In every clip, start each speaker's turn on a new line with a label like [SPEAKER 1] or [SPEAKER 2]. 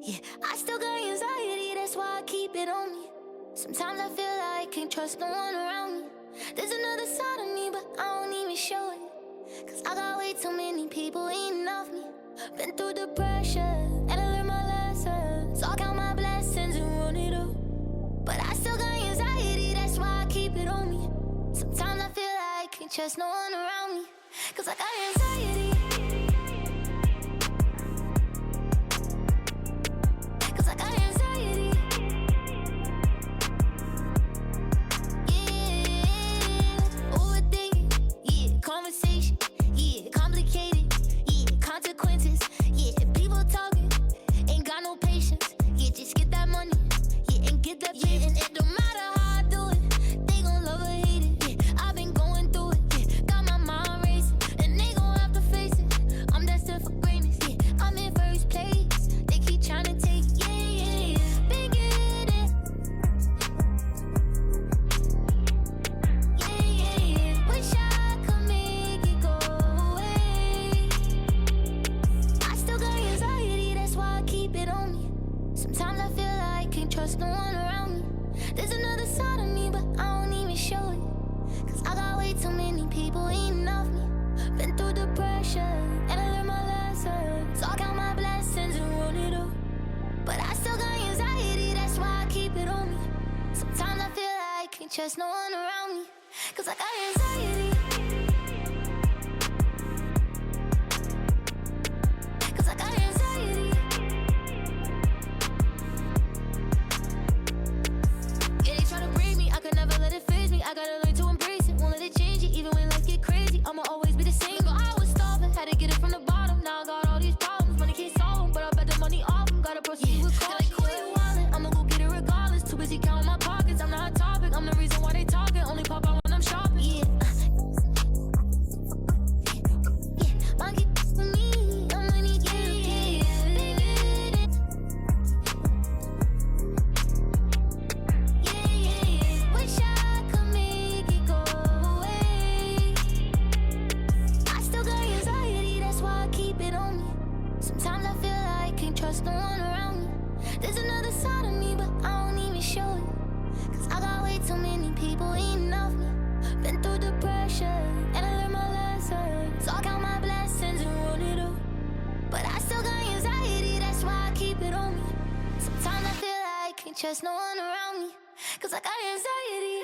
[SPEAKER 1] Yeah, I still got anxiety, that's why I keep it on me. Sometimes I feel like I can't trust no one around me. There's another side of me, but I don't even show it. Cause I got way too many people eating off me. Been through the pressure, and I learned my lesson. So I count my blessings and run it up. But I still got anxiety, that's why I keep it on me. Sometimes I feel like I can't trust no one around me. Cause I got anxiety. Cause I got anxiety. Yeah, overthinking. Yeah, conversation. Yeah, complicated. Yeah, consequences. Yeah, people talking. Ain't got no patience. Yeah, just get that money. Yeah, and get that patience. Yeah, and it don't matter how I do it. They gon' love or hate it. Yeah, I've been going through it. Yeah, got my mind racing. And they gon' have to face it. I'm destined for greatness. Yeah, I'm in first place. They keep trying to take it. Yeah, yeah, yeah. Been getting. Yeah, yeah, yeah. Wish I could make it go away. I still got anxiety, that's why I keep it on me. Sometimes I feel like I can't trust no one around me. There's another side of me, but I don't even show it. Cause I got way too many people eating off me. Been through the pressure, and I learned my lesson. So I count my blessings and run it up. But I still got anxiety, that's why I keep it on me. Sometimes I feel like I can't trust no one around me. Cause I got anxiety. Cause I got anxiety. Yeah, they try to break me, I could never let it phase me. I gotta learn to embrace it, won't let it change it. Even when life get crazy, I'ma always be the same. But I was starving, had to get it from the bottom. Now I got all these problems, money can't solve them. But I bet the money off them, gotta proceed with caution. Like, who you wildin'? I'ma go get it regardless. Too busy counting my pockets, I'm not a topic. I'm the reason why they talking, only pop out when I'm shopping. Yeah, yeah, monkey for me, I'm money, yeah, yeah, yeah. Yeah, yeah, yeah. Wish I could make it go away. I still got anxiety, that's why I keep it on me. Sometimes I feel like I can't trust no one around me. There's another side of me, but I don't even show it. Cause I got way too many people eating off me. Been through the pressure, and I learned my lesson. So I count my blessings and run it up. But I still got anxiety, that's why I keep it on me. Sometimes I feel like I can't trust no one around me. Cause I got anxiety.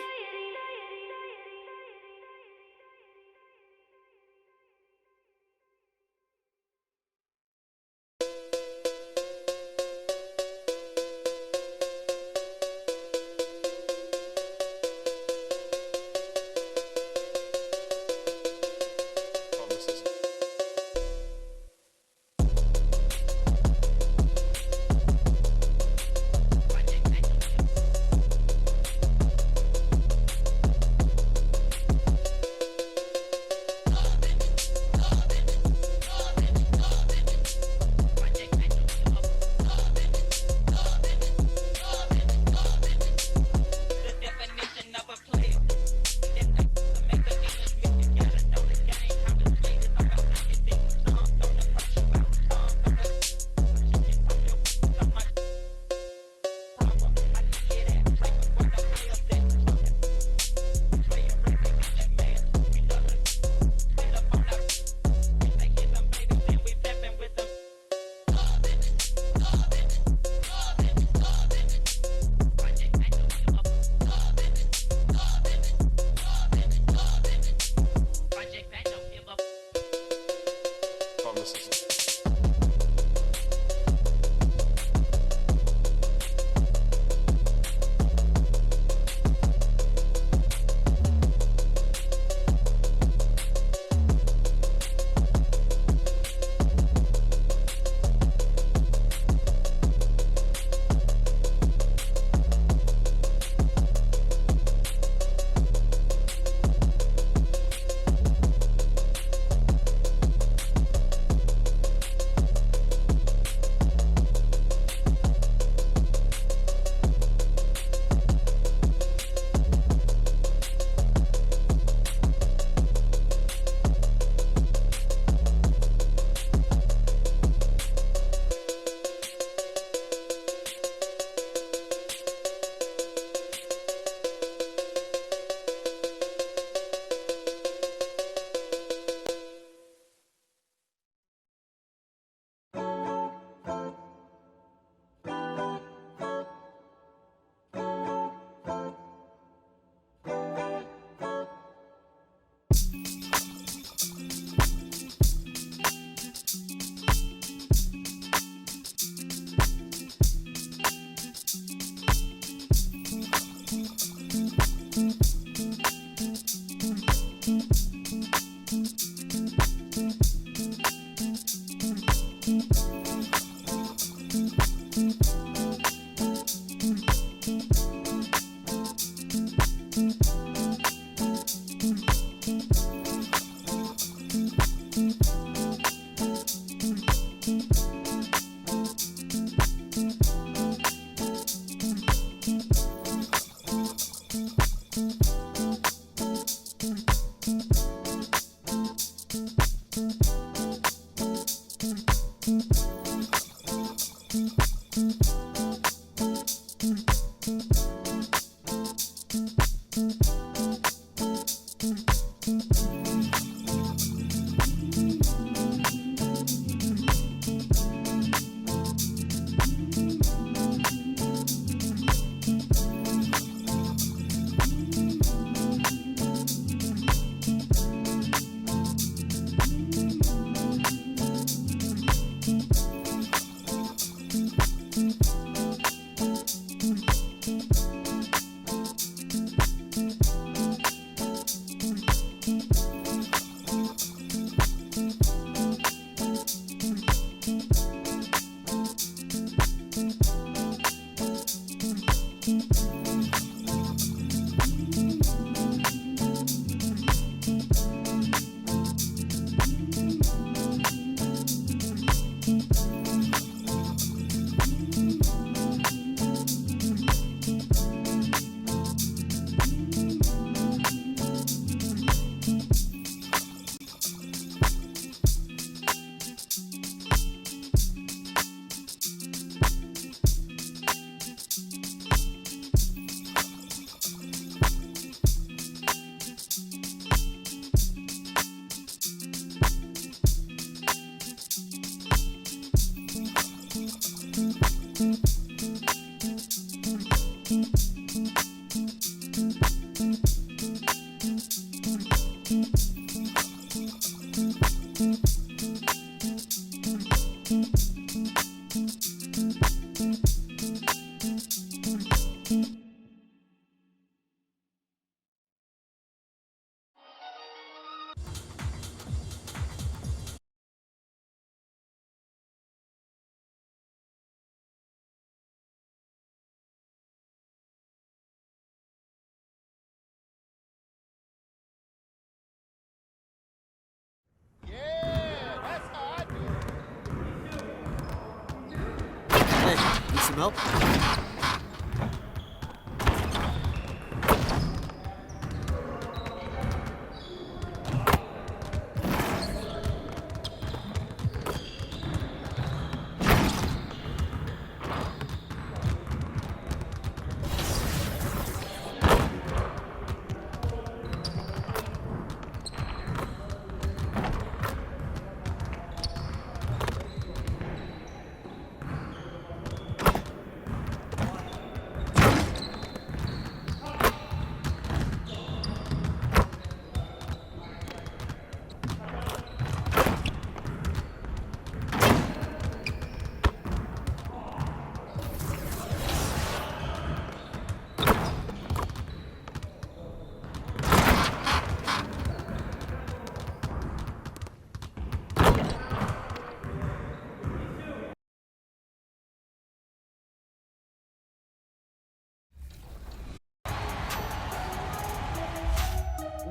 [SPEAKER 2] some help?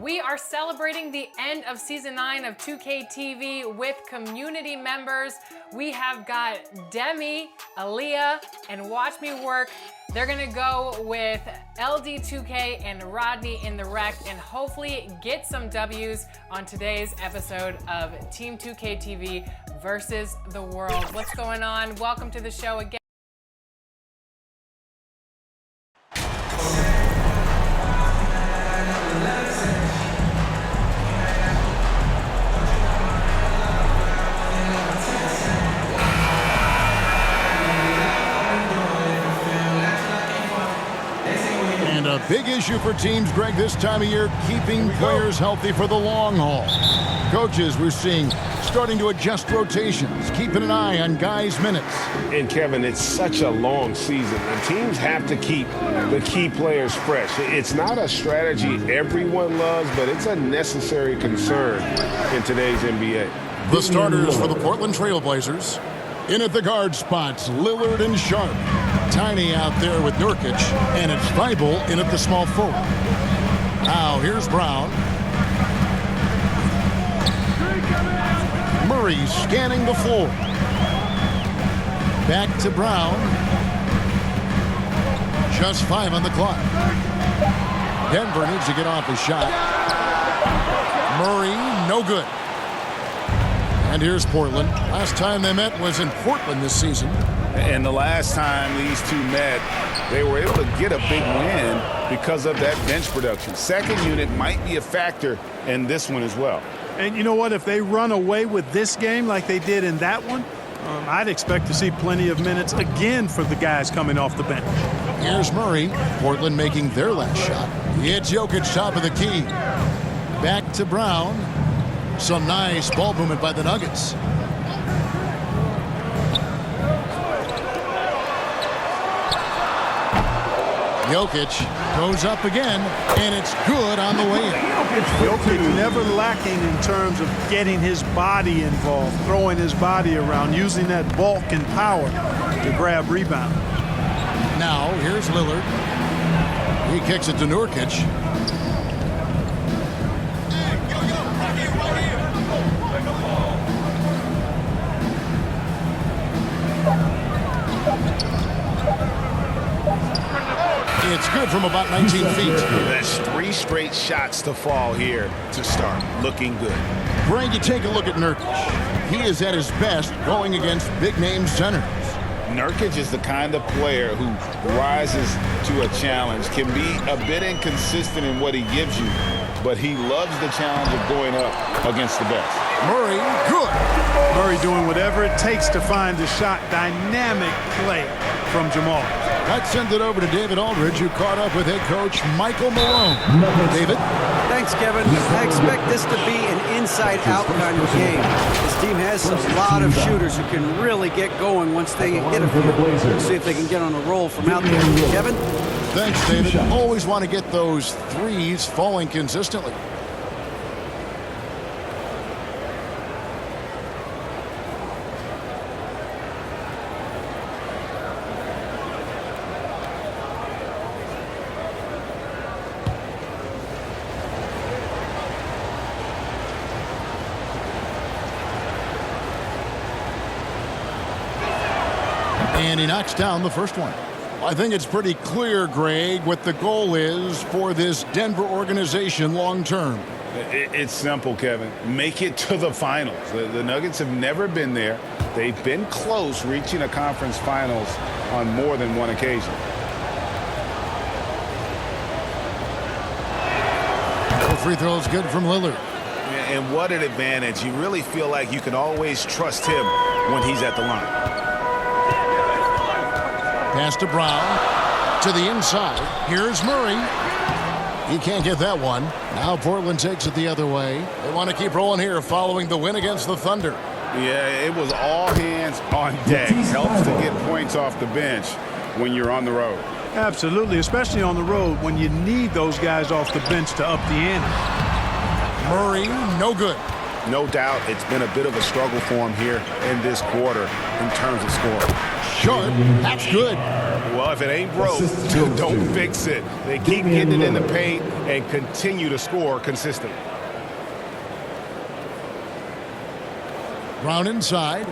[SPEAKER 3] We are celebrating the end of season 9 of 2K TV with community members. We have got Demi, Aaliyah, and Watch Me Work. They're gonna go with LD2K and Rodney in the wreck and hopefully get some W's on today's episode of Team 2K TV versus the world. What's going on? Welcome to the show again.
[SPEAKER 4] Big issue for teams, Greg, this time of year, keeping players healthy for the long haul. Coaches, we're seeing, starting to adjust rotations, keeping an eye on guys' minutes.
[SPEAKER 5] And, Kevin, it's such a long season, and teams have to keep the key players fresh. It's not a strategy everyone loves, but it's a necessary concern in today's NBA.
[SPEAKER 4] The starters for the Portland Trail Blazers. In at the guard spots, Lillard and Sharp. Tiny out there with Nurkic, and it's Thibault in at the small forward. Now here's Brown. Murray scanning the floor. Back to Brown. Just 5 on the clock. Denver needs to get off a shot. Murray, no good. And here's Portland. Last time they met was in Portland this season.
[SPEAKER 6] And the last time these two met, they were able to get a big win because of that bench production. Second unit might be a factor in this one as well.
[SPEAKER 7] And you know what? If they run away with this game like they did in that one, I'd expect to see plenty of minutes again for the guys coming off the bench.
[SPEAKER 4] Here's Murray. Portland making their last shot. It's Jokic top of the key. Back to Brown. Some nice ball movement by the Nuggets. Jokic goes up again, and it's good on the way in.
[SPEAKER 7] Jokic never lacking in terms of getting his body involved, throwing his body around, using that bulk and power to grab rebound.
[SPEAKER 4] Now, here's Lillard. He kicks it to Nurkic. It's good from about 19 feet.
[SPEAKER 6] That's 3 straight shots to fall here to start. Looking good.
[SPEAKER 4] Greg, you take a look at Nurkic. He is at his best going against big-name centers.
[SPEAKER 6] Nurkic is the kind of player who rises to a challenge, can be a bit inconsistent in what he gives you, but he loves the challenge of going up against the best.
[SPEAKER 4] Murray, good.
[SPEAKER 7] Murray doing whatever it takes to find the shot. Dynamic play from Jamal.
[SPEAKER 4] That sent it over to David Aldridge, who caught up with head coach Michael Malone. David?
[SPEAKER 8] Thanks, Kevin. I expect this to be an inside-out kind of game. This team has a lot of shooters who can really get going once they hit a few. Let's see if they can get on a roll from out there. Kevin?
[SPEAKER 4] Thanks, David. Always want to get those threes falling consistently. And he knocks down the first one. I think it's pretty clear, Greg, what the goal is for this Denver organization long term.
[SPEAKER 6] It's simple, Kevin. Make it to the finals. The Nuggets have never been there. They've been close reaching a conference finals on more than one occasion.
[SPEAKER 4] The free throw is good from Lillard.
[SPEAKER 6] And what an advantage. You really feel like you can always trust him when he's at the line.
[SPEAKER 4] Pass to Brown. To the inside. Here's Murray. He can't get that one. Now Portland takes it the other way. They want to keep rolling here following the win against the Thunder.
[SPEAKER 6] Yeah, it was all hands on deck. Helps to get points off the bench when you're on the road.
[SPEAKER 7] Absolutely, especially on the road when you need those guys off the bench to up the ante.
[SPEAKER 4] Murray, no good.
[SPEAKER 6] No doubt it's been a bit of a struggle for him here in this quarter in terms of scoring.
[SPEAKER 4] Short, that's good.
[SPEAKER 6] Well, if it ain't broke, don't fix it. They keep getting it in the paint and continue to score consistently.
[SPEAKER 4] Brown inside.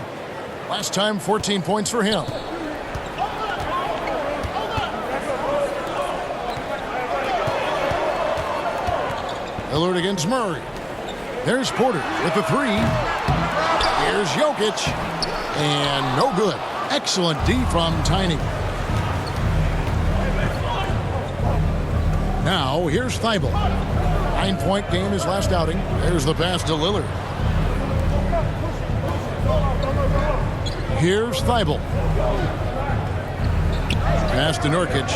[SPEAKER 4] Last time, 14 points for him. Lillard against Murray. There's Porter with the three. Here's Jokic. And no good. Excellent D from Tiny. Now, here's Thibault. 9-point game his last outing. There's the pass to Lillard. Here's Thibault. Pass to Nurkic.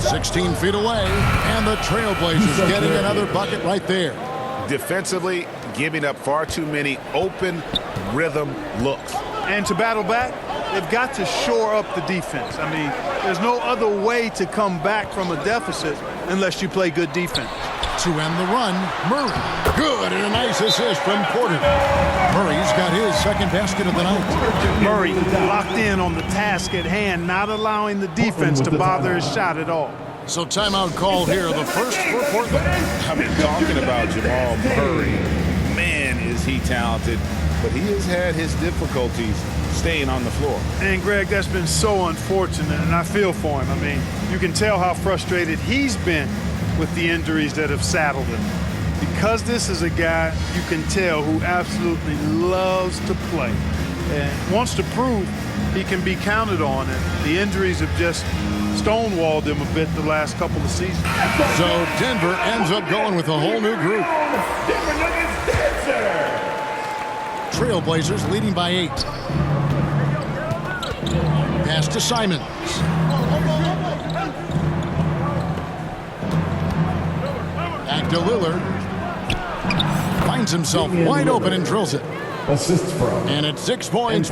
[SPEAKER 4] 16 feet away, and the Trailblazers getting another bucket right there.
[SPEAKER 6] Defensively, giving up far too many open rhythm looks.
[SPEAKER 7] And to battle back, they've got to shore up the defense. I mean, there's no other way to come back from a deficit unless you play good defense.
[SPEAKER 4] To end the run, Murray. Good, and a nice assist from Porter. Murray's got his second basket of the night.
[SPEAKER 7] Murray locked in on the task at hand, not allowing the defense to bother his shot at all.
[SPEAKER 4] So timeout called here, the first for Portland.
[SPEAKER 6] I mean, talking about Jamal Murray, man, is he talented, but he has had his difficulties staying on the floor.
[SPEAKER 7] And, Greg, that's been so unfortunate, and I feel for him. I mean, you can tell how frustrated he's been with the injuries that have saddled him. Because this is a guy you can tell who absolutely loves to play and wants to prove he can be counted on, and the injuries have just stonewalled him a bit the last couple of seasons.
[SPEAKER 4] So Denver ends up going with a whole new group. Trailblazers leading by 8. Pass to Simons. Back to Lillard. Finds himself wide open and drills it.
[SPEAKER 2] Assists from.
[SPEAKER 4] And it's 6 points.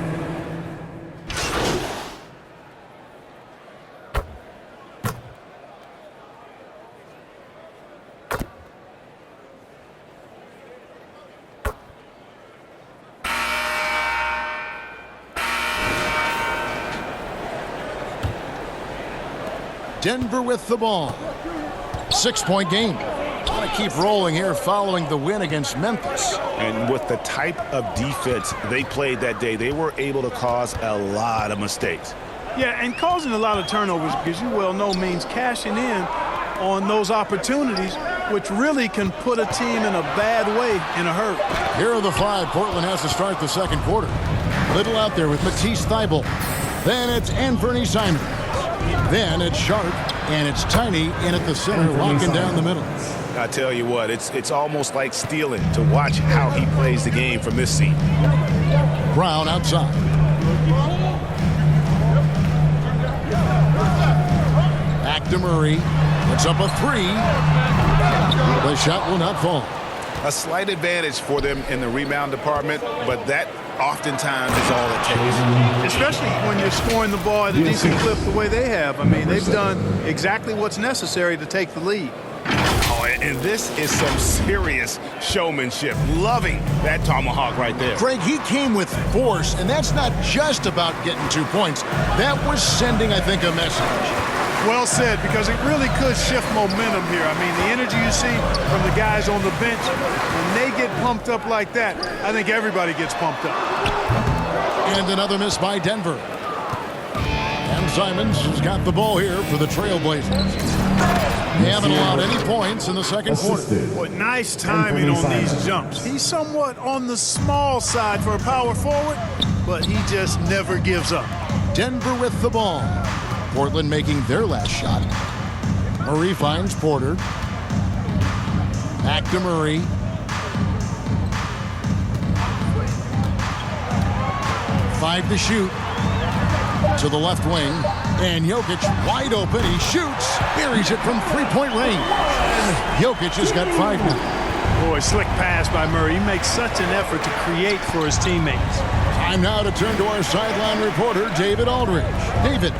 [SPEAKER 4] Denver with the ball. 6-point game. Want to keep rolling here following the win against Memphis.
[SPEAKER 6] And with the type of defense they played that day, they were able to cause a lot of mistakes.
[SPEAKER 7] Yeah, and causing a lot of turnovers, because you well know means cashing in on those opportunities, which really can put a team in a bad way in a hurry.
[SPEAKER 4] Here are the 5 Portland has to start the second quarter. Little out there with Matisse Thybulle. Then it's Anthony Simons. Then it's Sharp, and it's Tiny in at the center, locking down the middle.
[SPEAKER 6] I tell you what, it's almost like stealing to watch how he plays the game from this seat.
[SPEAKER 4] Brown outside. Back to Murray. Puts up a 3. The shot will not fall.
[SPEAKER 6] A slight advantage for them in the rebound department, but that oftentimes is all it takes.
[SPEAKER 7] Especially when you're scoring the ball at a decent clip the way they have. I mean, they've done exactly what's necessary to take the lead.
[SPEAKER 6] Oh, and this is some serious showmanship. Loving that tomahawk right there.
[SPEAKER 4] Greg, he came with force, and that's not just about getting 2 points. That was sending, I think, a message.
[SPEAKER 7] Well said, because it really could shift momentum here. I mean, the energy you see from the guys on the bench, when they get pumped up like that, I think everybody gets pumped up.
[SPEAKER 4] And another miss by Denver. And Simons has got the ball here for the Trailblazers. They haven't allowed any points in the second quarter.
[SPEAKER 7] Boy, nice timing on these jumps. He's somewhat on the small side for a power forward, but he just never gives up.
[SPEAKER 4] Denver with the ball. Portland making their last shot. Murray finds Porter. Back to Murray. Five to shoot. To the left wing. And Jokic wide open. He shoots. Buries it from three-point range. Jokic has got 5 now.
[SPEAKER 7] Boy, slick pass by Murray. He makes such an effort to create for his teammates.
[SPEAKER 4] Time now to turn to our sideline reporter, David Aldridge. David.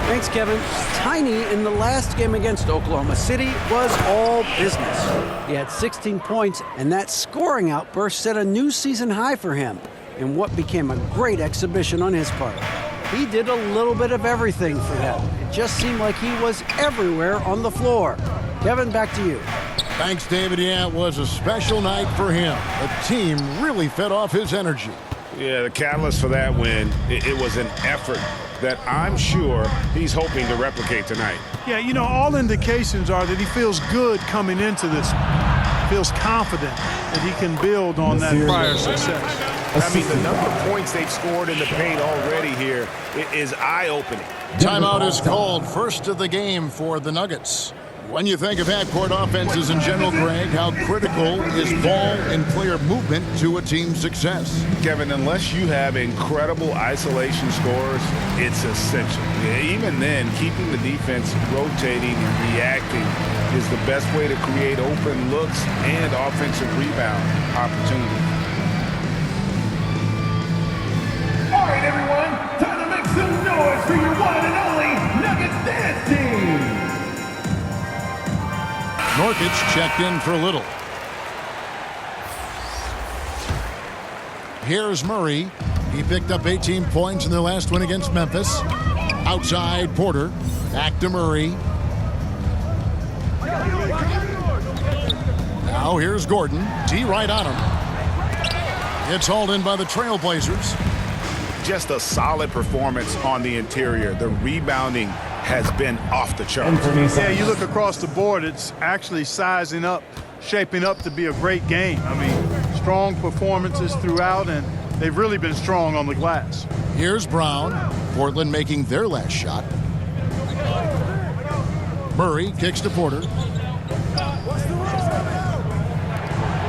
[SPEAKER 8] Thanks, Kevin. Tiny in the last game against Oklahoma City was all business. He had 16 points, and that scoring outburst set a new season high for him in what became a great exhibition on his part. He did a little bit of everything for them. It just seemed like he was everywhere on the floor. Kevin, back to you.
[SPEAKER 4] Thanks, David. Yeah, it was a special night for him. The team really fed off his energy.
[SPEAKER 5] Yeah, the catalyst for that win, it was an effort that I'm sure he's hoping to replicate tonight.
[SPEAKER 7] Yeah, you know, all indications are that he feels good coming into this. Feels confident that he can build on that prior success.
[SPEAKER 5] I mean, the number of points they've scored in the paint already here is eye-opening.
[SPEAKER 4] Timeout is called. First of the game for the Nuggets. When you think of half-court offenses in general, Greg, how critical is ball and player movement to a team's success?
[SPEAKER 5] Kevin, unless you have incredible isolation scores, it's essential. Even then, keeping the defense rotating and reacting is the best way to create open looks and offensive rebound opportunities.
[SPEAKER 2] All right, everyone, time to make some noise for your one and only Nuggets dance team.
[SPEAKER 4] Nurkic checked in for Little. Here's Murray. He picked up 18 points in their last win against Memphis. Outside Porter. Back to Murray. Now here's Gordon. D right on him. It's hauled in by the Trailblazers.
[SPEAKER 5] Just a solid performance on the interior. The rebounding has been off the charts.
[SPEAKER 7] Yeah, you look across the board, it's actually sizing up, shaping up to be a great game. I mean, strong performances throughout, and they've really been strong on the glass.
[SPEAKER 4] Here's Brown. Portland making their last shot. Murray kicks to Porter.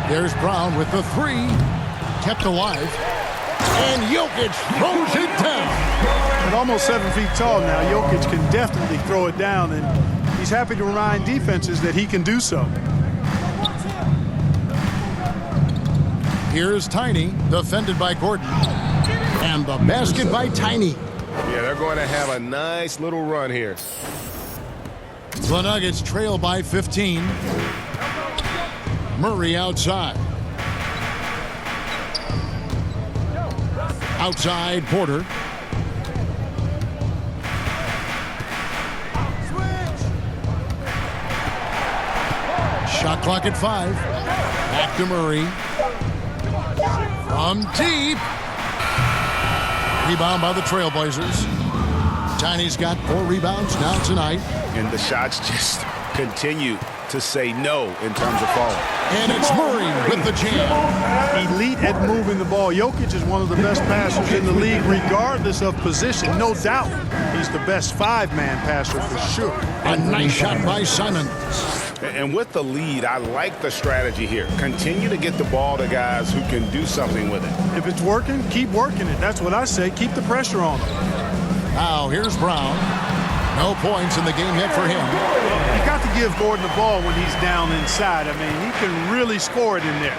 [SPEAKER 4] There's Brown with the three. Kept alive. And Jokic throws it down.
[SPEAKER 7] At almost 7 feet tall now, Jokic can definitely throw it down, and he's happy to remind defenses that he can do so.
[SPEAKER 4] Here's Tiny, defended by Gordon. And the basket by Tiny.
[SPEAKER 5] Yeah, they're going to have a nice little run here.
[SPEAKER 4] The Nuggets trail by 15. Murray outside. Outside Porter. Shot clock at 5. Back to Murray. From deep. Rebound by the Trailblazers. Tiny's got 4 rebounds now tonight.
[SPEAKER 5] And the shots just continue to say no in terms of falling.
[SPEAKER 4] And it's Murray with the jam.
[SPEAKER 7] Elite at moving the ball. Jokic is one of the best passers in the league, regardless of position. No doubt he's the best 5-man passer for sure.
[SPEAKER 4] A nice shot by Simons.
[SPEAKER 5] And with the lead, I like the strategy here. Continue to get the ball to guys who can do something with it.
[SPEAKER 7] If it's working, keep working it. That's what I say. Keep the pressure on him.
[SPEAKER 4] Now here's Brown. No points in the game yet for him.
[SPEAKER 7] You got to give Gordon the ball when he's down inside. I mean, he can really score it in there.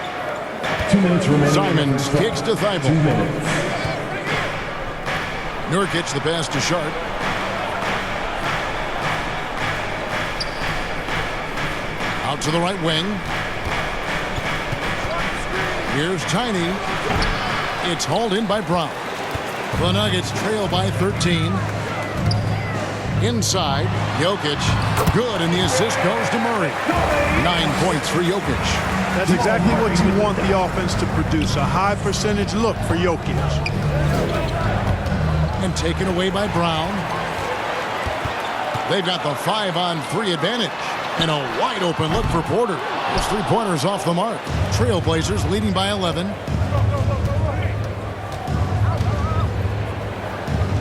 [SPEAKER 2] 2 minutes remaining.
[SPEAKER 4] Simons kicks to Thibault.
[SPEAKER 2] 2 minutes.
[SPEAKER 4] Nurkic the pass to Sharp. Out to the right wing. Here's Tiny. It's hauled in by Brown. The Nuggets trail by 13. Inside, Jokic. Good, and the assist goes to Murray. 9 points for Jokic.
[SPEAKER 7] That's exactly what you want the offense to produce, a high percentage look for Jokic.
[SPEAKER 4] and taken away by Brown. They've got the 5-on-3 advantage. And a wide open look for Porter. His three-pointers off the mark. Trailblazers leading by 11.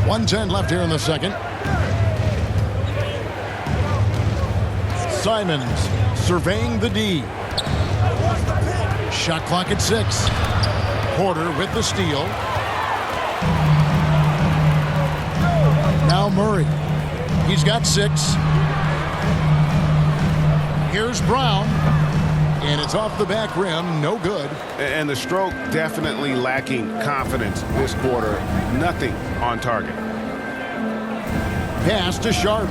[SPEAKER 4] 1:10 left here in the second. Simons surveying the D. Shot clock at 6. Porter with the steal. Now Murray. He's got 6. Here's Brown. And it's off the back rim. No good.
[SPEAKER 5] And the stroke definitely lacking confidence this quarter. Nothing on target.
[SPEAKER 4] Pass to Sharp.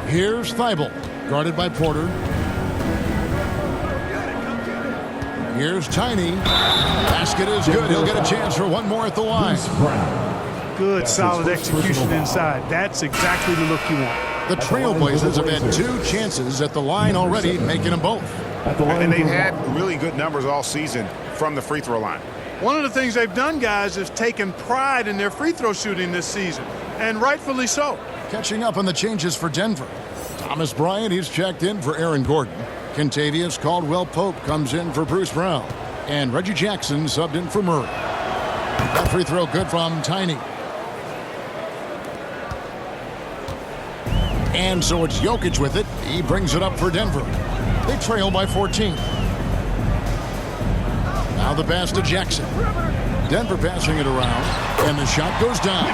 [SPEAKER 4] Here's Thibault. Guarded by Porter. Here's Tiny. Basket is good. He'll get a chance for one more at the line.
[SPEAKER 7] Good, solid execution inside. That's exactly the look you want.
[SPEAKER 4] The Trailblazers have had 2 chances at the line already, making them both.
[SPEAKER 6] And they've had really good numbers all season from the free throw line.
[SPEAKER 7] One of the things they've done, guys, is taken pride in their free throw shooting this season, and rightfully so.
[SPEAKER 4] Catching up on the changes for Denver. Thomas Bryant, he's checked in for Aaron Gordon. Kentavious Caldwell-Pope comes in for Bruce Brown. And Reggie Jackson subbed in for Murray. That free throw good from Tiny. And so it's Jokic with it. He brings it up for Denver. They trail by 14. Now the pass to Jackson. Denver passing it around. And the shot goes down.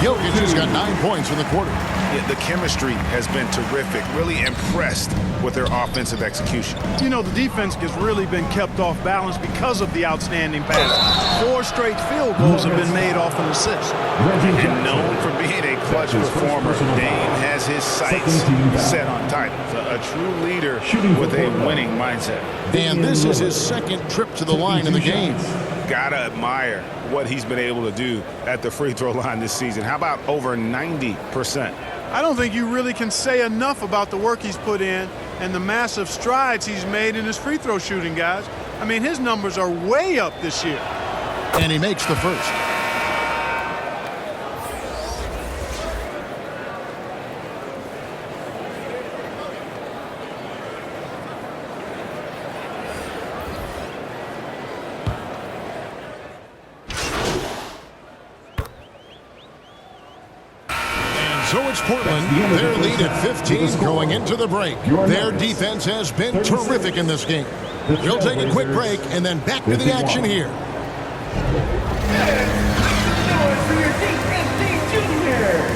[SPEAKER 4] Jokic has got 9 points in the quarter.
[SPEAKER 6] Yeah, the chemistry has been terrific. Really impressed with their offensive execution.
[SPEAKER 7] You know, the defense has really been kept off balance because of the outstanding pass. 4 straight field goals have been made off an assist.
[SPEAKER 6] And known for being a clutch performer, Dame has his sights set on titles. A true leader with a winning mindset.
[SPEAKER 4] And this is his 2nd trip to the line in the game.
[SPEAKER 6] Gotta admire what he's been able to do at the free throw line this season. How about over 90%?
[SPEAKER 7] I don't think you really can say enough about the work he's put in and the massive strides he's made in his free throw shooting, guys. I mean, his numbers are way up this year.
[SPEAKER 4] And he makes the first. So it's Portland. Their lead at 15 going into the break. Their defense has been terrific in this game. We'll take a quick break and then back to the action here.
[SPEAKER 2] For your defense, Junior.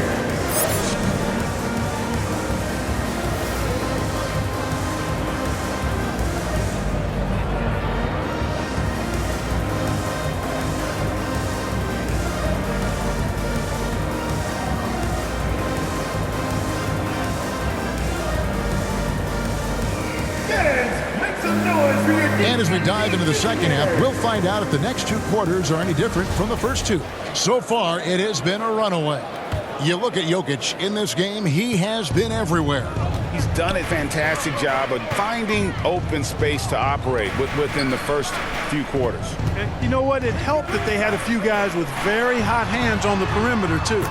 [SPEAKER 4] And as we dive into the second half, we'll find out if the next 2 quarters are any different from the first 2. So far, it has been a runaway. You look at Jokic in this game, he has been everywhere.
[SPEAKER 6] He's done a fantastic job of finding open space to operate within the first few quarters.
[SPEAKER 7] And you know what? It helped that they had a few guys with very hot hands on the perimeter, too.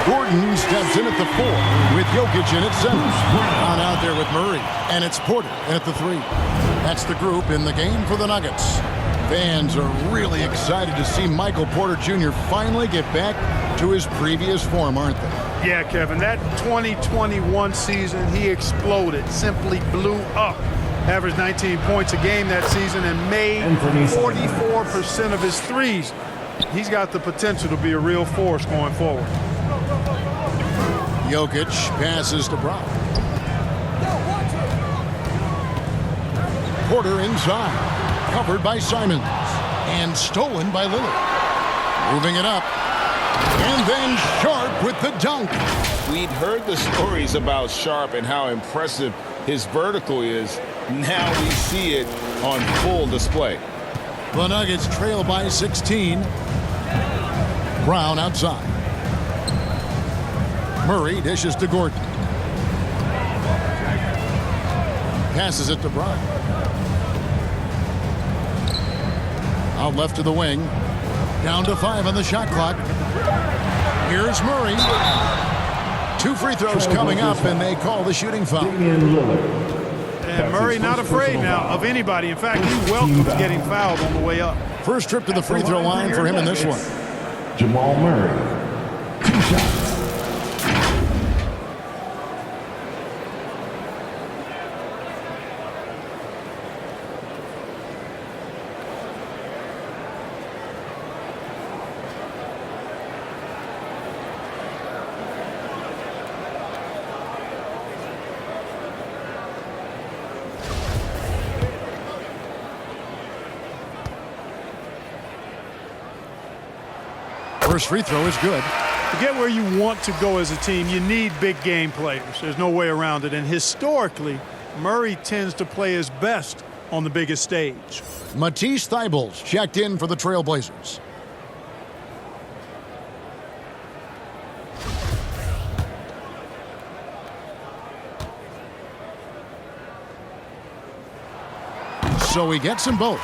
[SPEAKER 4] Gordon steps in at the 4 with Jokic in at center. On out there with Murray. And it's Porter in at the 3. That's the group in the game for the Nuggets. Fans are really excited to see Michael Porter Jr. finally get back to his previous form, aren't they?
[SPEAKER 7] Yeah, Kevin, that 2021 season, he exploded, simply blew up. Averaged 19 points a game that season and made 44% of his threes. He's got the potential to be a real force going forward.
[SPEAKER 4] Jokic passes to Brown. Porter inside, covered by Simons, and stolen by Lillard. Moving it up, and then Sharp with the dunk.
[SPEAKER 6] We'd heard the stories about Sharp and how impressive his vertical is. Now we see it on full display.
[SPEAKER 4] The Nuggets trail by 16. Brown outside. Murray dishes to Gordon. Passes it to Brown. Out left to the wing. Down to 5 on the shot clock. Here's Murray. 2 free throws coming up, and they call the shooting foul.
[SPEAKER 7] And Murray not afraid now of anybody. In fact, he welcomes getting fouled on the way up.
[SPEAKER 4] First trip to the free throw line for him in this one.
[SPEAKER 2] Jamal Murray. 2 shots.
[SPEAKER 4] First free throw is good.
[SPEAKER 7] To get where you want to go as a team, you need big game players. There's no way around it. And historically, Murray tends to play his best on the biggest stage.
[SPEAKER 4] Matisse Thybulle checked in for the Trailblazers. So he gets them both.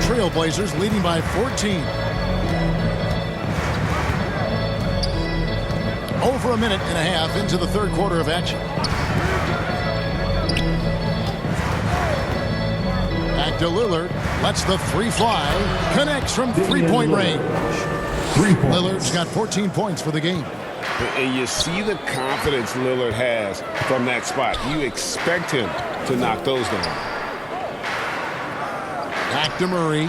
[SPEAKER 4] Trailblazers leading by 14. Over a minute and a half into the third quarter of action. Back to Lillard. Lets the 3 fly. Connects from three-point range. Lillard's got 14 points for the game.
[SPEAKER 5] And you see the confidence Lillard has from that spot. You expect him to knock those down.
[SPEAKER 4] Back to Murray.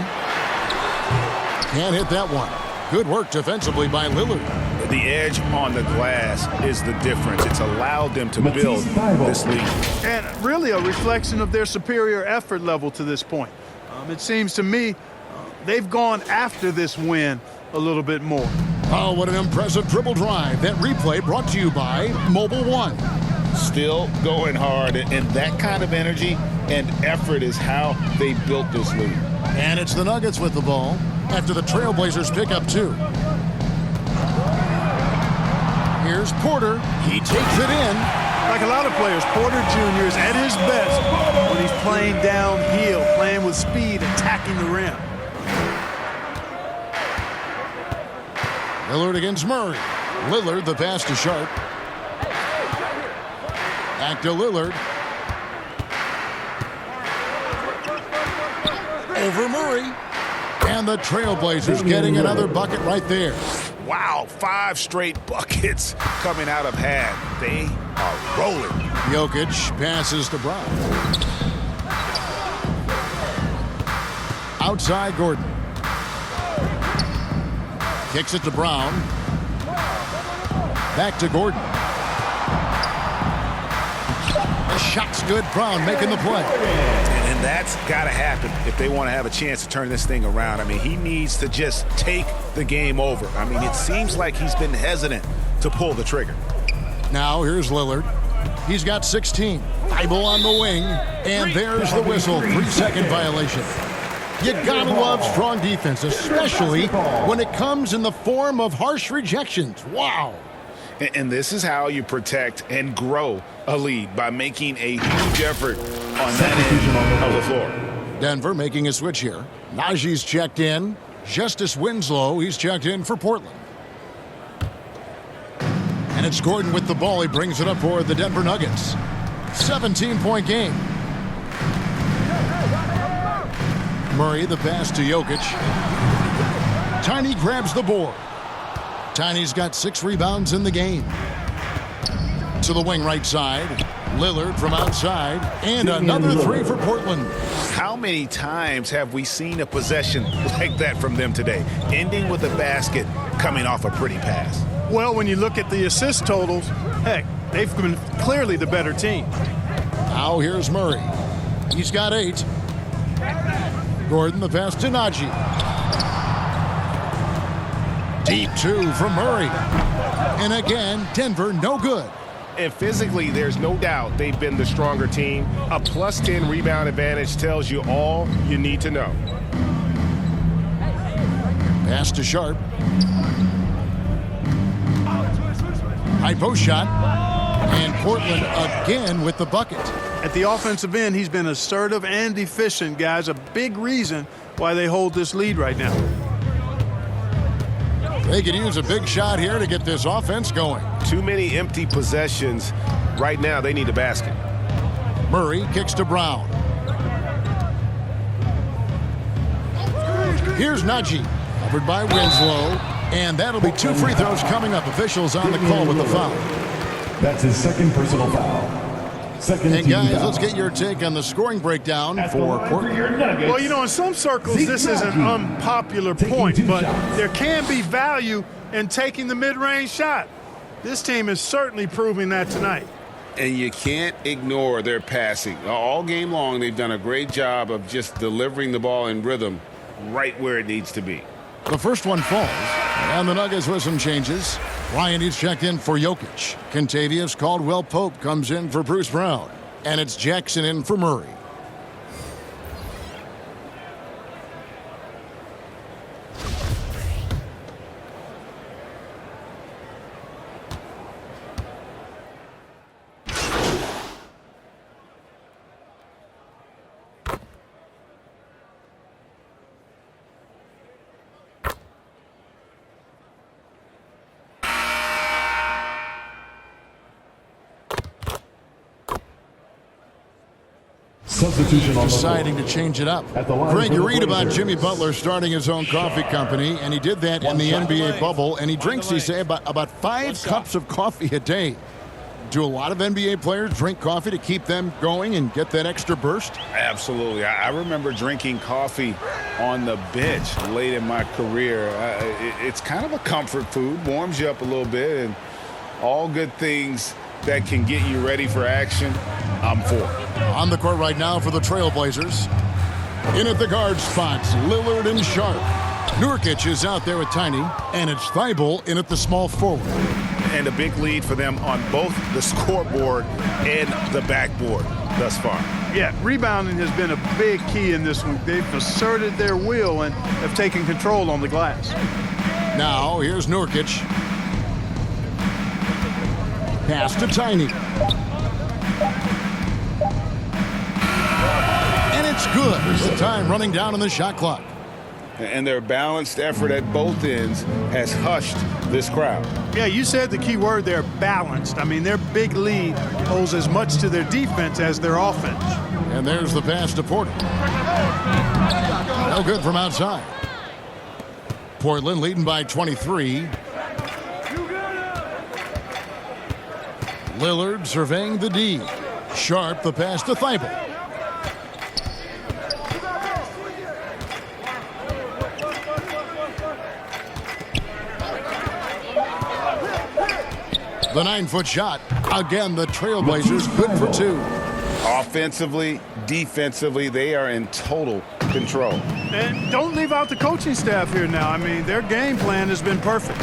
[SPEAKER 4] Can't hit that one. Good work defensively by Lillard.
[SPEAKER 6] The edge on the glass is the difference. It's allowed them to build this lead.
[SPEAKER 7] And really a reflection of their superior effort level to this point. It seems to me they've gone after this win a little bit more.
[SPEAKER 4] Oh, what an impressive dribble drive. That replay brought to you by Mobile One.
[SPEAKER 6] Still going hard, and that kind of energy and effort is how they built this lead.
[SPEAKER 4] And it's the Nuggets with the ball after the Trailblazers pick up 2. Here's Porter. He takes it in.
[SPEAKER 7] Like a lot of players, Porter Jr. is at his best when he's playing downhill, playing with speed, attacking the rim.
[SPEAKER 4] Lillard against Murray. Lillard, the pass to Sharp. Back to Lillard. Over Murray. And the Trailblazers getting another bucket right there.
[SPEAKER 6] Wow, 5 straight buckets coming out of half. They are rolling.
[SPEAKER 4] Jokic passes to Brown. Outside Gordon. Kicks it to Brown. Back to Gordon. The shot's good. Brown making the play.
[SPEAKER 6] And that's got to happen if they want to have a chance to turn this thing around. I mean, he needs to just take the game over. I mean, it seems like he's been hesitant to pull the trigger.
[SPEAKER 4] Now here's Lillard. He's got 16. Thybulle on the wing. And there's the whistle. 3-second violation. You gotta love strong defense, especially when it comes in the form of harsh rejections. Wow.
[SPEAKER 6] And this is how you protect and grow a lead, by making a huge effort on that end of the floor.
[SPEAKER 4] Denver making a switch here. Najee's checked in. Justice Winslow, he's checked in for Portland. And it's Gordon with the ball. He brings it up for the Denver Nuggets. 17-point game. Murray, the pass to Jokic. Tiny grabs the board. Tiny's got 6 rebounds in the game. To the wing right side. Lillard from outside. And another 3 for Portland.
[SPEAKER 6] How many times have we seen a possession like that from them today, ending with a basket coming off a pretty pass?
[SPEAKER 7] Well, when you look at the assist totals, heck, they've been clearly the better team.
[SPEAKER 4] Now here's Murray. He's got 8. Gordon, the pass to Najee. Deep 2 from Murray. And again, Denver no good.
[SPEAKER 5] And physically, there's no doubt they've been the stronger team. A +10 rebound advantage tells you all you need to know.
[SPEAKER 4] Pass to Sharp. High post shot. And Portland again with the bucket.
[SPEAKER 7] At the offensive end, he's been assertive and efficient, guys. A big reason why they hold this lead right now.
[SPEAKER 4] They could use a big shot here to get this offense going.
[SPEAKER 5] Too many empty possessions. Right now, they need a basket.
[SPEAKER 4] Murray kicks to Brown. Here's Najee, covered by Winslow, and that'll be 2 free throws coming up. Officials on the call with the foul.
[SPEAKER 2] That's his second personal foul. Second
[SPEAKER 4] And
[SPEAKER 2] team
[SPEAKER 4] guys,
[SPEAKER 2] foul.
[SPEAKER 4] let's get your take on the scoring breakdown
[SPEAKER 2] At the
[SPEAKER 4] for
[SPEAKER 2] line
[SPEAKER 4] Portland.
[SPEAKER 2] your Nuggets.
[SPEAKER 7] Well, you know, in some circles,
[SPEAKER 2] Zeke
[SPEAKER 7] this is an
[SPEAKER 2] Nnaji.
[SPEAKER 7] unpopular
[SPEAKER 2] Taking
[SPEAKER 7] point,
[SPEAKER 2] 2
[SPEAKER 7] but
[SPEAKER 2] shots.
[SPEAKER 7] there can be value in taking the mid-range shot. This team is certainly proving that tonight.
[SPEAKER 5] And you can't ignore their passing. All game long, they've done a great job of just delivering the ball in rhythm right where it needs to be.
[SPEAKER 4] The first one falls, and the Nuggets with some changes. Ryan is checked in for Jokic. Kentavious Caldwell-Pope comes in for Bruce Brown. And it's Jackson in for Murray.
[SPEAKER 2] Substitution on the
[SPEAKER 4] Deciding
[SPEAKER 2] floor.
[SPEAKER 4] to change it up.
[SPEAKER 2] At the line
[SPEAKER 4] Greg,
[SPEAKER 2] for
[SPEAKER 4] you
[SPEAKER 2] the
[SPEAKER 4] read about
[SPEAKER 2] Blazers.
[SPEAKER 4] Jimmy Butler starting his own coffee company, and he did that in the NBA bubble, and he drinks, he say, about 5 cups of coffee a day. Do a lot of NBA players drink coffee to keep them going and get that extra burst?
[SPEAKER 6] Absolutely. I remember drinking coffee on the bench late in my career. It's kind of a comfort food, warms you up a little bit, and all good things that can get you ready for action, I'm for.
[SPEAKER 4] On the court right now for the Trailblazers. In at the guard spots, Lillard and Sharp. Nurkic is out there with Tiny, and it's Thibault in at the small forward.
[SPEAKER 6] And a big lead for them on both the scoreboard and the backboard thus far.
[SPEAKER 7] Yeah, rebounding has been a big key in this one. They've asserted their will and have taken control on the glass.
[SPEAKER 4] Now, here's Nurkic. Pass to Tiny. And it's good. The time running down on the shot clock.
[SPEAKER 6] And their balanced effort at both ends has hushed this crowd.
[SPEAKER 7] Yeah, you said the key word there, balanced. I mean, their big lead owes as much to their defense as their offense.
[SPEAKER 4] And there's the pass to Porter. No good from outside. Portland leading by 23. Lillard surveying the D. Sharp the pass to Thibault. The 9-foot shot. Again, the Trailblazers good for 2.
[SPEAKER 6] Offensively, defensively, they are in total control.
[SPEAKER 7] And don't leave out the coaching staff here now. I mean, their game plan has been perfect.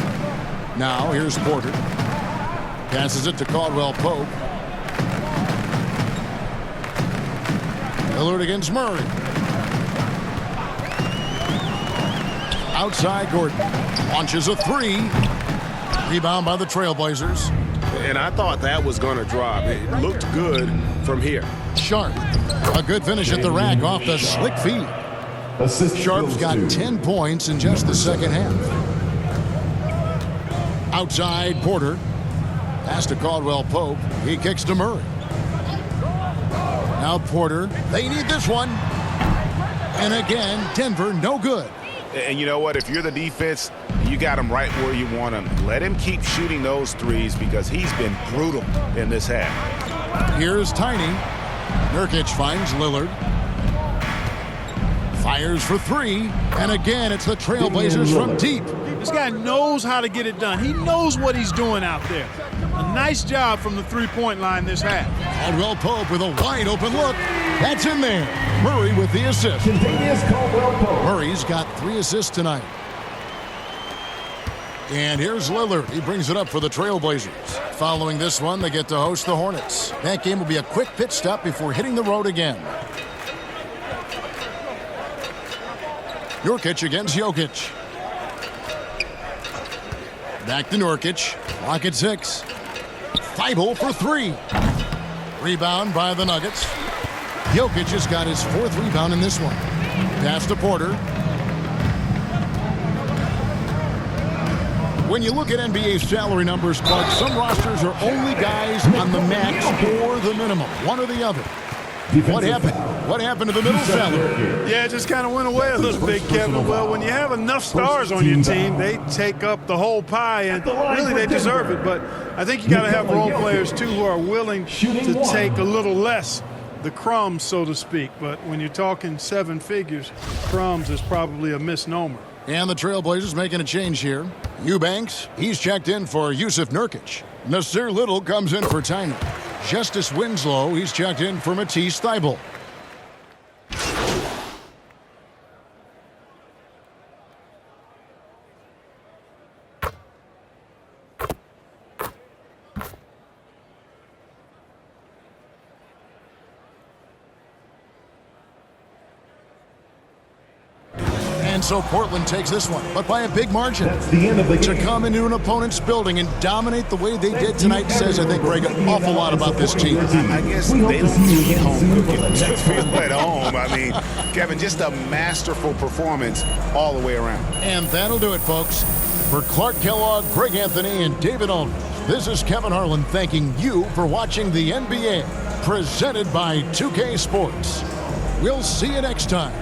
[SPEAKER 4] Now here's Porter. Passes it to Caldwell-Pope. Lillard against Murray. Outside Gordon. Launches a 3. Rebound by the Trailblazers.
[SPEAKER 5] And I thought that was going to drop. It looked good from here.
[SPEAKER 4] Sharp. A good finish at the rack off the slick feed.
[SPEAKER 2] Assist
[SPEAKER 4] Sharp's
[SPEAKER 2] goes
[SPEAKER 4] got
[SPEAKER 2] to
[SPEAKER 4] 10 points in just the second half. Outside Porter. Pass to Caldwell-Pope. He kicks to Murray. Now Porter. They need this one. And again, Denver no good.
[SPEAKER 6] And you know what? If you're the defense, you got him right where you want him. Let him keep shooting those threes because he's been brutal in this half.
[SPEAKER 4] Here's Tiny. Nurkic finds Lillard. Fires for 3. And again, it's the Trailblazers from deep.
[SPEAKER 7] This guy knows how to get it done. He knows what he's doing out there. A nice job from the three-point line this half.
[SPEAKER 4] Caldwell-Pope with a wide open look. That's in there. Murray with the assist.
[SPEAKER 2] Kentavious Caldwell-Pope.
[SPEAKER 4] Murray's got 3 assists tonight. And here's Lillard. He brings it up for the Trailblazers. Following this one, they get to host the Hornets. That game will be a quick pit stop before hitting the road again. Nurkic against Jokic. Back to Nurkic. Clock at 6. Thibault for 3. Rebound by the Nuggets. Jokic has got his 4th rebound in this one. Pass to Porter. When you look at NBA salary numbers, Clark, some rosters are only guys on the max or the minimum, one or the other. What happened? What happened to the middle salary?
[SPEAKER 7] Yeah, it just kind of went away a little bit, Kevin. Well, when you have enough stars on your team, they take up the whole pie, and really they deserve it. But I think you got to have role players, too, who are willing to take a little less, the crumbs, so to speak. But when you're talking 7 figures, crumbs is probably a misnomer.
[SPEAKER 4] And the Trailblazers making a change here. Eubanks, he's checked in for Yusuf Nurkic. Nasir Little comes in for Tiny. Justice Winslow, he's checked in for Matisse Thybulle. And so Portland takes this one, but by a big margin.
[SPEAKER 2] That's the end of the
[SPEAKER 4] To
[SPEAKER 2] game.
[SPEAKER 4] come into an opponent's building and dominate the way they did tonight says, I think, Greg, an awful lot about this team.
[SPEAKER 6] I guess they don't need home cooking to feel at home. I mean, Kevin, just a masterful performance all the way around.
[SPEAKER 4] And that'll do it, folks. For Clark Kellogg, Greg Anthony, and David Aldridge, this is Kevin Harlan thanking you for watching the NBA, presented by 2K Sports. We'll see you next time.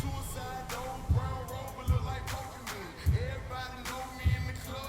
[SPEAKER 9] Suicide, old brown rover look like Pokemon. Everybody know me in the club.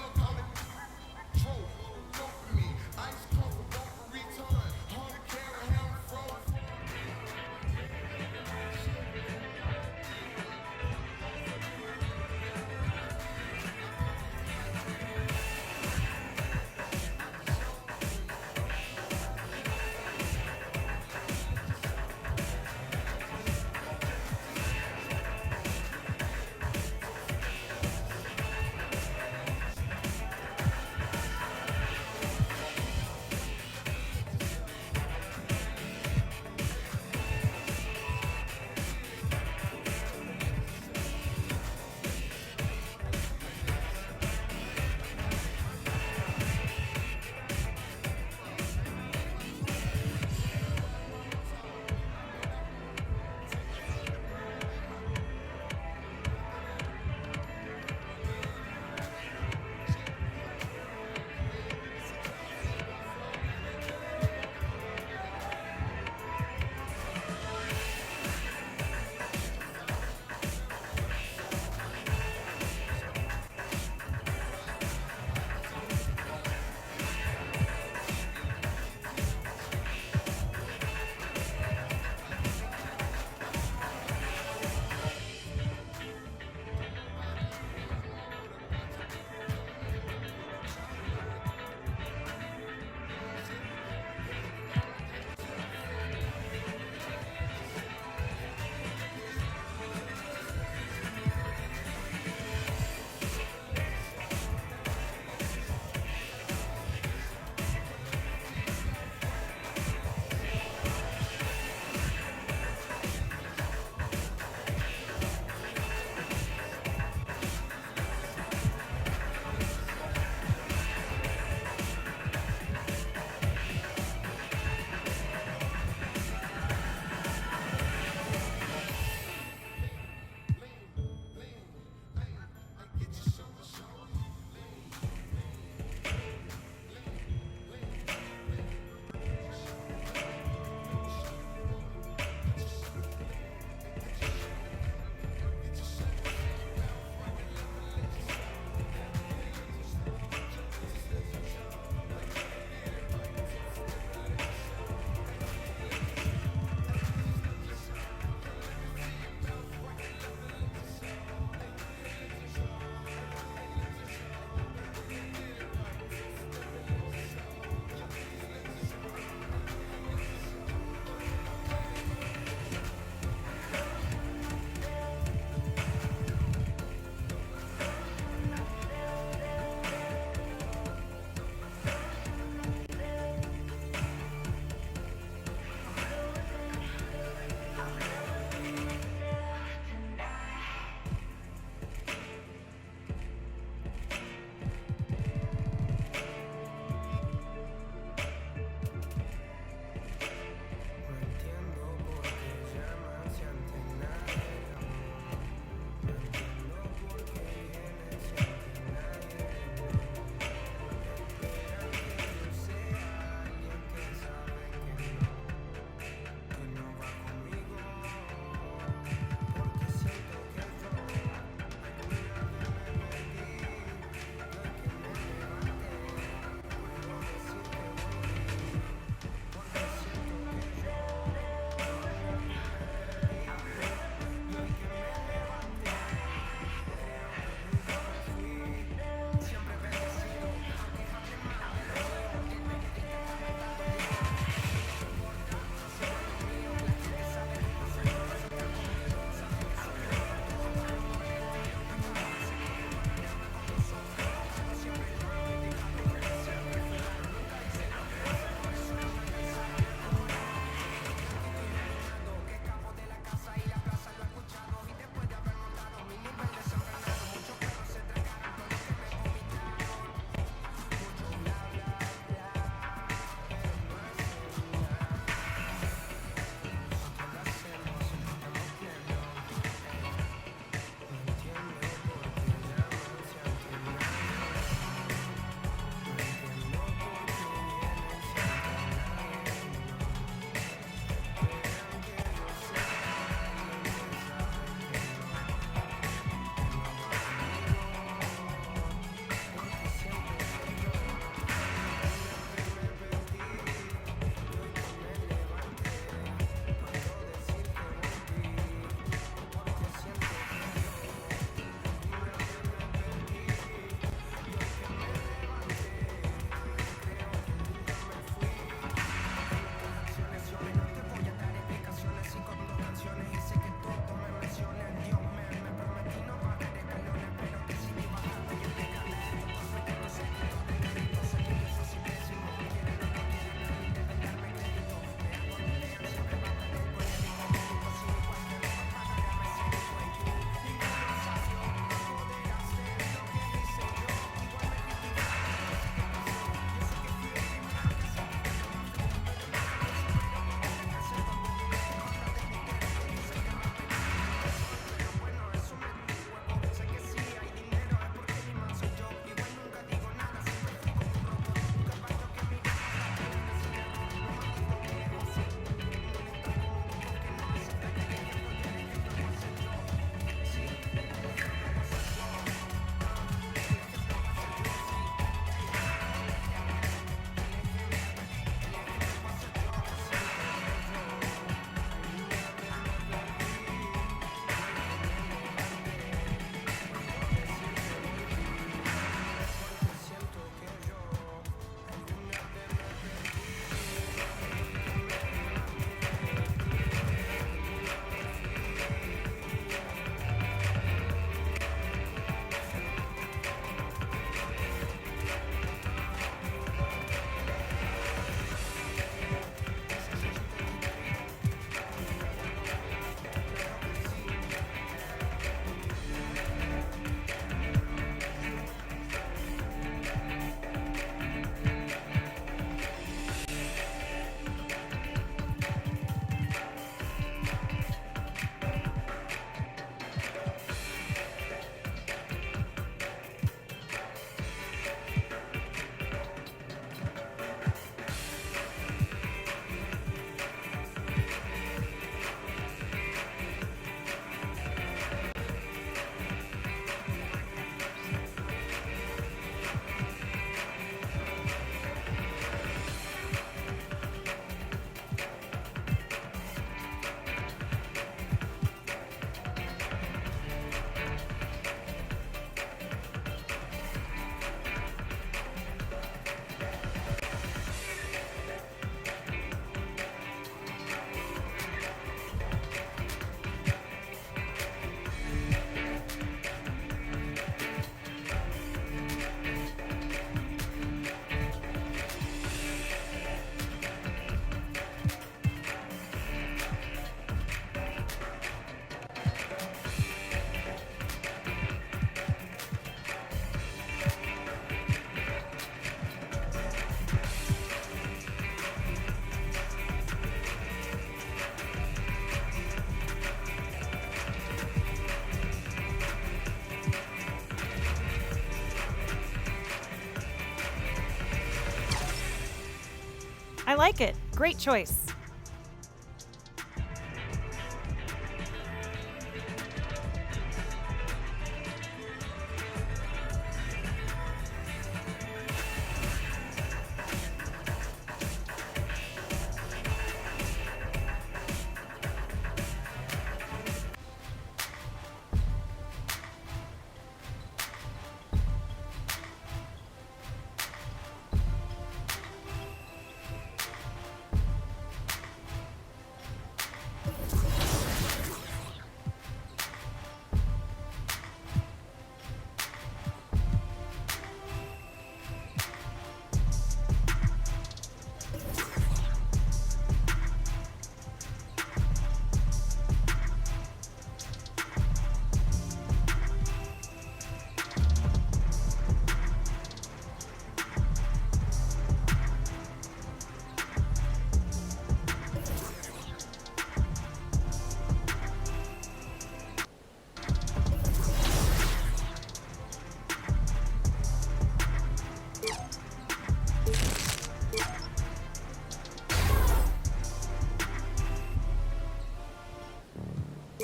[SPEAKER 9] I like it. Great choice.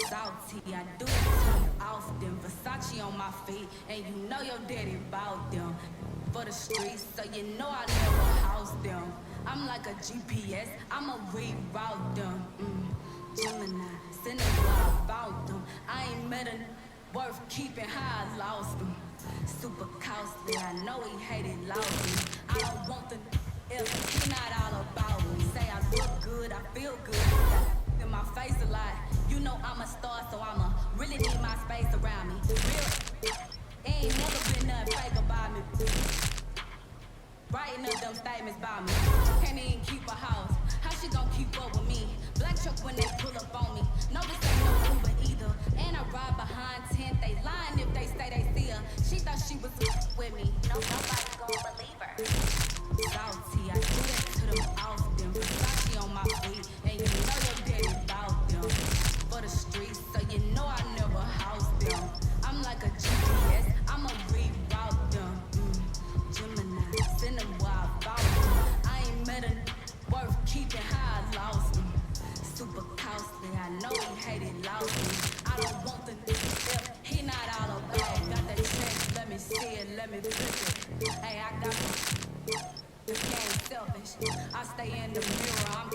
[SPEAKER 10] Salty, I do it too often. Versace on my feet, and you know your daddy bought them for the streets, so you know I never house them. I'm like a GPS, I'ma reroute them. Gemini, send them where I bought them. I ain't met a worth keeping how I lost them. Super costly, I know he hated loudly. I don't want the if he not all about me. Say I look good, I feel good. In my face a lot. You know I'm a star, so I'ma really need my space around me. Real, ain't never been nothing fake about me. Writing up them statements about me. Can't even keep a house. How she gon' keep up with me? Black truck when they pull up on me. No, this ain't no Uber either. And I ride behind 10. They lying if they say they see her. She thought she was with me. No, nobody gon' believe her. Salty, I do that to them often. Versace on my feet, and you know your daddy bought them for the streets, so you know I never house them. I'm like a GPS, I'ma reroute them. Gemini, send them where I bought them. I ain't met a worth keeping how I lost them. Super costly, I know he hated loudly. I don't want the if he not all about. Got that check, let me see it, let me flip it. Hey, I got the game selfish. I stay in the mirror, I'm